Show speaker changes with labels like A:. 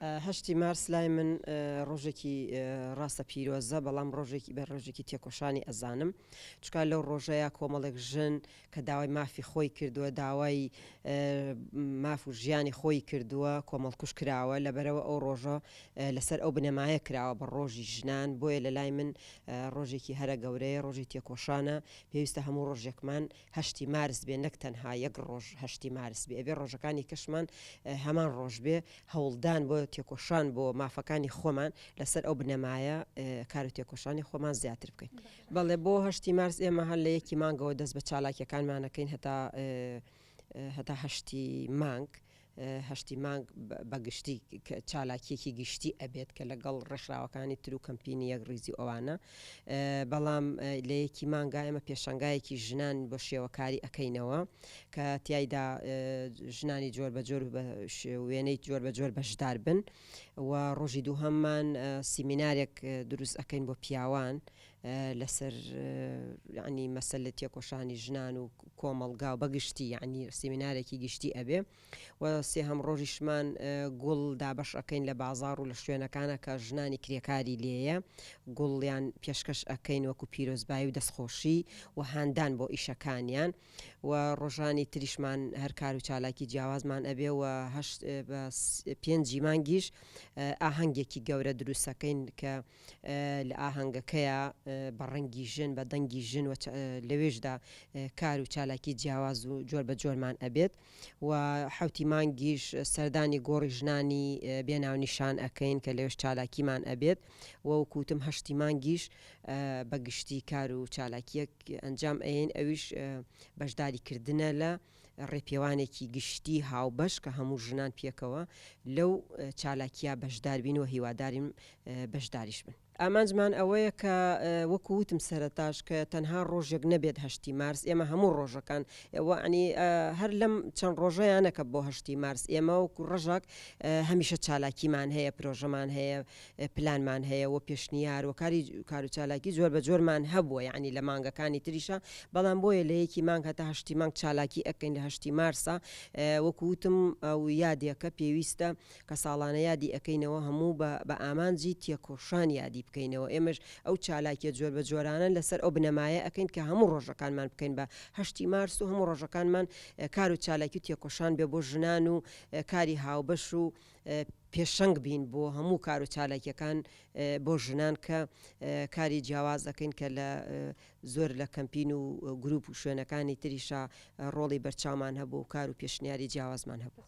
A: هەشتی مارس لای من ڕۆژێکی ڕاستە پیرۆزە بەڵام ڕۆژێکی بە ڕۆژێکی تێکۆشانی ئەزانم چکار لەو ڕۆژەیە کۆمەڵێک ژن کە داوای مافی خۆی کردووە داوای ماف و ژیانی خۆی کردووە کۆمەڵکوش کراوە لەبەرەوە ئەو ڕۆژە لەسەر ئەو بنەمایە کراوە بە ڕۆژی ژنان بۆیە لە لای من ڕۆژێکی هەرە گەورەیە ڕۆژی تێکۆشانە پێویستە هەموو ڕۆژێکمان هەشتی مارس بێ نەک تەنها یەک ڕۆژ هەشتی مارس بێ ئەبێ ڕۆژەکانی کەشمان هەمان ڕۆژ بێ هەوڵدان بۆ تێکۆشان بۆ مافەکانی خۆمان لەسەر ئەو بنەمایە کار و تێکۆشانی خۆمان زیاتر بکەین بەڵێ بۆ هەشتی مارس ئێمە هەر لە یەکی مانگەوە دەست بە چالاکیەکانمانەکەین هەتا هەشتی مانگ هەشتی مانگ بەگشتی چالاکیەکی گشتی ئەبێت کە لەگەڵ ڕێکخراوەکانی تر و کەمپینی یەک ڕیزی ئەوانە بەڵام لە یەکی مانگا ئێمە پێشنگایەکی ژنان بۆ شێوەکاری ئەەکەینەوە کە تایدا ژنانی جۆر بە جۆر وێنەی جۆر بە جۆر بەشدار بن و ڕۆژی دووهەممان سیمینارێک دروست ئەەکەین بۆ پیاوان لەسەر ینی مەسەل لە تێکۆشانی ژنان و کۆمەڵگا و بەگشتی ینی سیمینارێکی گشتی ئەبێ و سێهەم ڕۆژیشمان گوڵ دابەش ئەەکەین لە بازار و لە شوێنەکانە کە ژنانی کرێکاری لێیە گوڵیان پێشکەش ئەەکەین وەکو پیرۆزبایی و دەستخۆشی و هاندان بۆ ئیشەکانیان و ڕۆژانی تریشمان هەر کار و چالاکی جیاوازمان ئەبێ و 5 مانگیش ئاهەنگێکی گەورە دروستەکەین کە لە ئاهەنگەکەیە بە ڕەنگی ژن بە دەنگی ژن و لەوێشدا کار و چالاکی جیاواز و جۆر بە جۆرمان ئەبێت و حوتی مانگیش سەردانی گۆڕی ژنانی بێناونیشان ئەەکەین کە لەوێش چالاکیمان ئەبێت وەکوتم هەشتی مانگیش بەگشتی کار و چالاکیەک ئەنجام ئەین ئەویش بەشداریکردنە لە ڕێپێوانێکی گشتی هاوبەش کە هەموو ژنان پێکەوە لەو چالاکیە بەشداربین و هیواداریم بەشداریش بن. ئامانجمان ئەوەیە کە وەکووتم سەرەتاش کە تەنها ڕۆژێک نەبێت هەشتی مارس ئێمە هەموو ڕۆژەکان ئەوانی هەر لەم چەند ڕۆژەیانەکە بۆ هەشتی مارس ئێمە وەکو ڕژێک هەمیشە چالاکیمان هەیە پرۆژەمان هەیە پلانمان هەیە و پێشنیار و کار و چالاکی جۆر بە جۆرمان هەبووە یعنی لە مانگەکانی تریشە بەڵام بۆیە لە یەکی مانگ هەتا هەشتی مانگ چالاکی ئەەکەین لە هەشتی مارسا وەکووتم ئەو یادێکە پێویستە کە ساڵانە یادی ئەەکەینەوە هەموو بە ئامانجی تێکۆشان یادی بکەینەوە ئێمەش ئەو چالاکیە جۆر بە جۆرانە لەسەر ئەو بنەمایە ئەەکەین کە هەموو ڕۆژەکانمان بکەین بە هەشتی مارس و هەموو ڕۆژەکانمان کار و چالاکی و تێکۆشان بێ بۆ ژنان و کاری هاوبەش و پێشەنگ بین بۆ هەموو کار و چالاکیەکان بۆ ژنان کە کاری جیاواز دەکەین کە لە زۆر لە کەمپین و گروپ و شوێنەکانی تریشە ڕۆڵی بەرچاومان هەبوو کار و پێشنیاری جیاوازمان هەبوو.